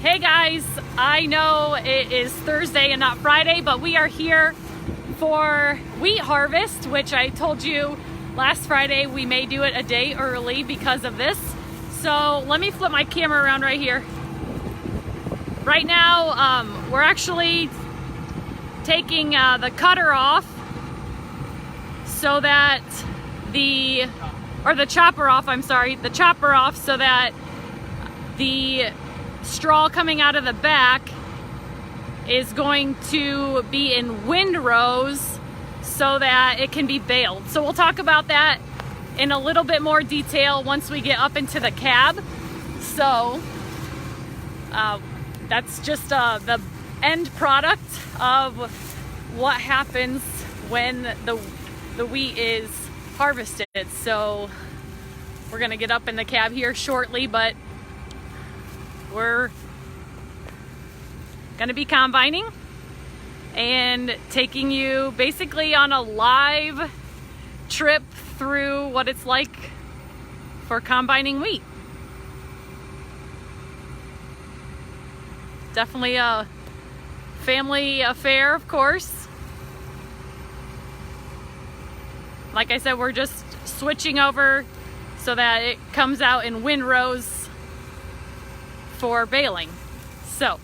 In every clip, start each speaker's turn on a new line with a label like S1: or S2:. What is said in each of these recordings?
S1: Hey guys, I know it is Thursday and not Friday, but we are here for wheat harvest, which I told you last Friday we may do it a day early because of this. So let me flip my camera around right here. Right now, we're actually taking the cutter off so that the chopper off, the chopper off so that the straw coming out of the back is going to be in windrows so that it can be baled. So we'll talk about that in a little bit more detail once we get up into the cab. So that's just the end product of what happens when the wheat is harvested. So we're gonna get up in the cab here shortly, but we're gonna be combining and taking you basically on a live trip through what it's like for combining wheat. Definitely a family affair, of course. Like I said, we're just switching over so that it comes out in windrows for baling. So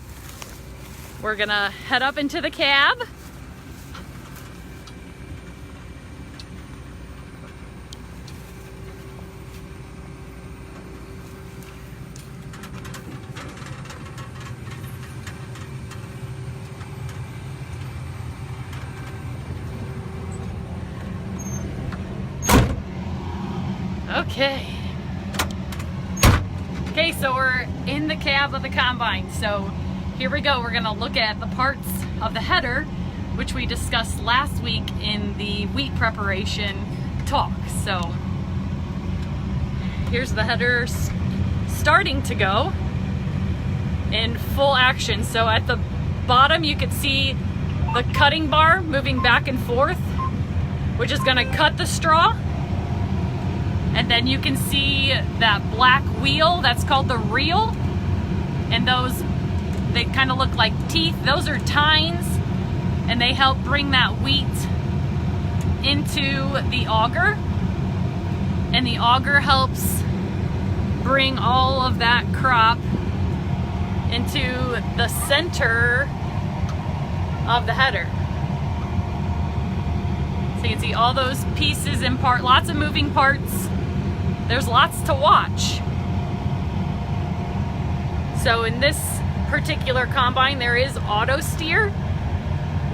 S1: we're gonna head up into the cab. Okay, so we're in the cab of the combine. So here we go. We're gonna look at the parts of the header, which we discussed last week in the wheat preparation talk. So here's the header starting to go in full action. So at the bottom, you can see the cutting bar moving back and forth, which is gonna cut the straw. And then you can see that black wheel, that's called the reel. And those, they kind of look like teeth. Those are tines, and they help bring that wheat into the auger. And the auger helps bring all of that crop into the center of the header. So you can see all those pieces and parts, lots of moving parts. There's lots to watch. So in this particular combine, there is auto steer,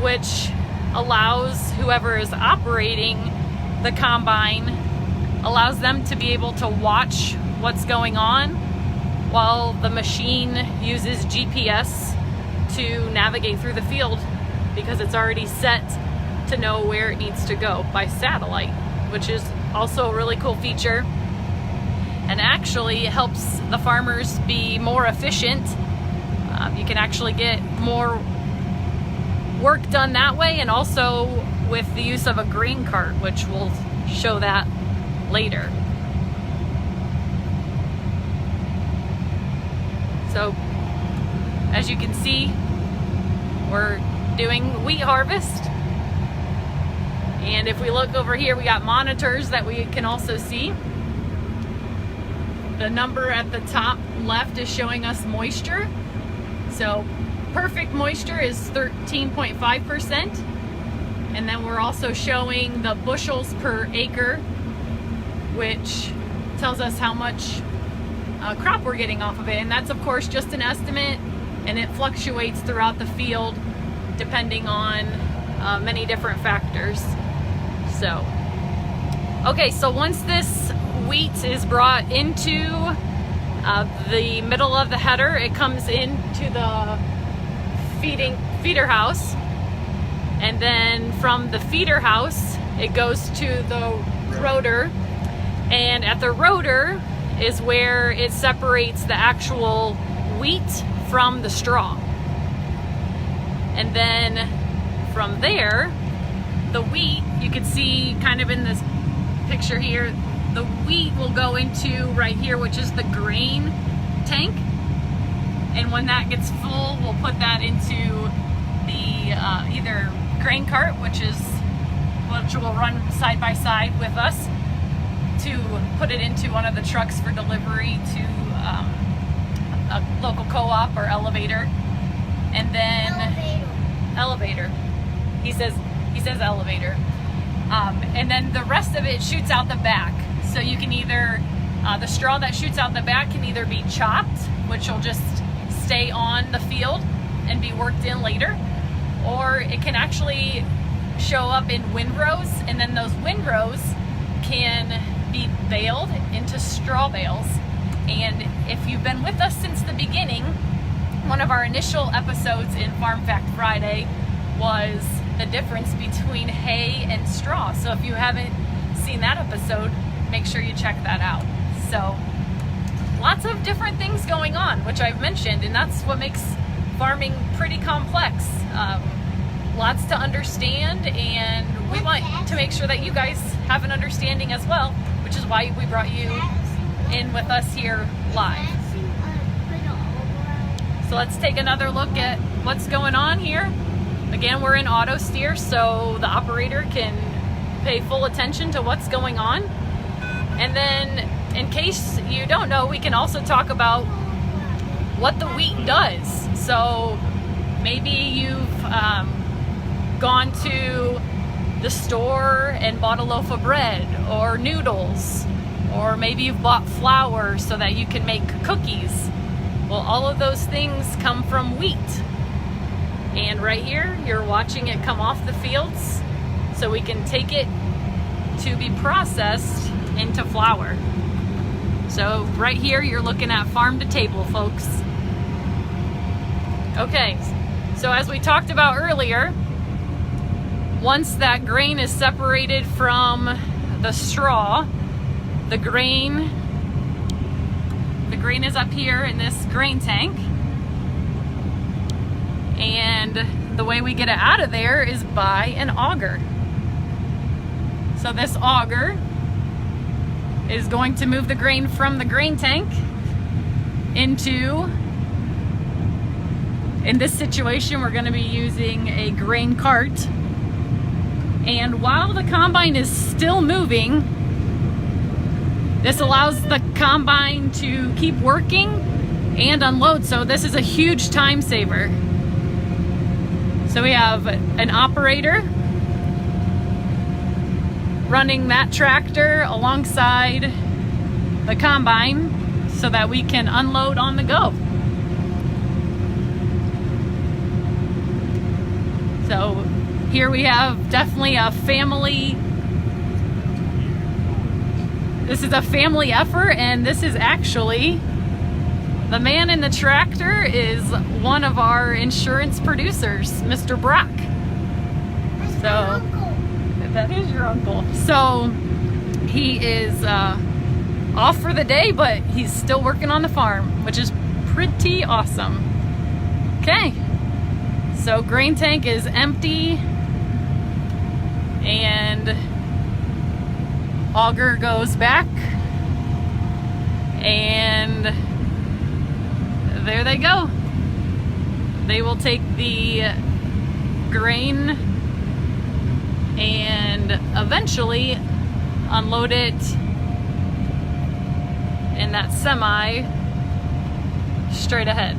S1: which allows whoever is operating the combine, allows them to be able to watch what's going on while the machine uses GPS to navigate through the field, because it's already set to know where it needs to go by satellite, which is also a really cool feature. And actually helps the farmers be more efficient. You can actually get more work done that way, and also with the use of a grain cart, which we'll show that later. So as you can see, we're doing wheat harvest. And if we look over here, we got monitors that we can also see. The number at the top left is showing us moisture. So perfect moisture is 13.5%. And then we're also showing the bushels per acre, which tells us how much crop we're getting off of it. And that's of course just an estimate, and it fluctuates throughout the field depending on many different factors. So, okay, so once this wheat is brought into the middle of the header, it comes into the feeder house, and then from the feeder house it goes to the rotor, and at the rotor is where it separates the actual wheat from the straw. And then from there, the wheat, you can see kind of in this picture here, the wheat will go into right here, which is the grain tank. And when that gets full, we'll put that into the either grain cart, which will run side by side with us, to put it into one of the trucks for delivery to a local co-op or elevator. And then elevator. He says elevator. And then the rest of it shoots out the back. So you can either the straw that shoots out the back can either be chopped, which will just stay on the field and be worked in later, or it can actually show up in windrows, and then those windrows can be baled into straw bales. And if you've been with us since the beginning, one of our initial episodes in Farm Fact Friday was the difference between hay and straw. So if you haven't seen that episode, make sure you check that out. So lots of different things going on, which I've mentioned, and that's what makes farming pretty complex. Lots to understand, and we want to make sure that you guys have an understanding as well, which is why we brought you in with us here live. So let's take another look at what's going on here. Again, we're in auto steer, so the operator can pay full attention to what's going on. And then, in case you don't know, we can also talk about what the wheat does. So maybe you've gone to the store and bought a loaf of bread or noodles, or maybe you've bought flour so that you can make cookies. Well, all of those things come from wheat. And right here, you're watching it come off the fields, so we can take it to be processed into flour. So right here, you're looking at farm to table, folks. Okay, so as we talked about earlier, once that grain is separated from the straw, the grain is up here in this grain tank. And the way we get it out of there is by an auger. So this auger is going to move the grain from the grain tank into, in this situation, we're going to be using a grain cart. And while the combine is still moving, this allows the combine to keep working and unload. So this is a huge time saver. So we have an operator running that tractor alongside the combine so that we can unload on the go. So here we have definitely a family. This is a family effort, and this is actually, the man in the tractor is one of our insurance producers, Mr. Brock.
S2: That's
S1: So
S2: my uncle.
S1: that is your uncle. So he is off for the day, but he's still working on the farm, which is pretty awesome. Okay, so grain tank is empty, and auger goes back, and there they go. They will take the grain and eventually unload it in that semi straight ahead.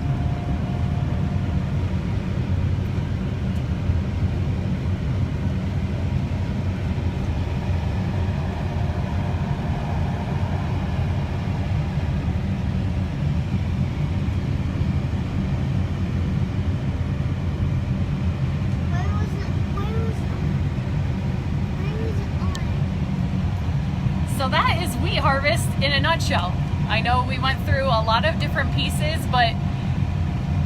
S1: So that is wheat harvest in a nutshell. I know we went through a lot of different pieces, but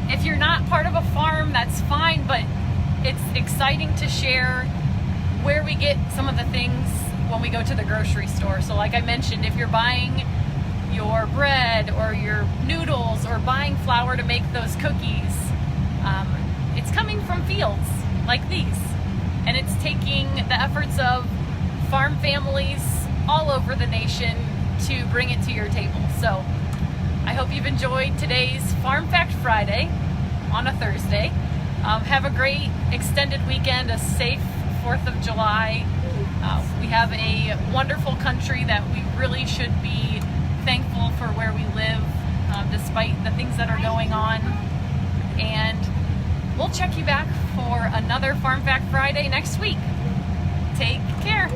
S1: if you're not part of a farm, that's fine, but it's exciting to share where we get some of the things when we go to the grocery store. So like I mentioned, if you're buying your bread or your noodles or buying flour to make those cookies, it's coming from fields like these. And it's taking the efforts of farm families all over the nation to bring it to your table. So I hope you've enjoyed today's Farm Fact Friday on a Thursday. Have a great extended weekend, a safe 4th of July. We have a wonderful country that we really should be thankful for where we live, despite the things that are going on. And we'll check you back for another Farm Fact Friday next week. Take care.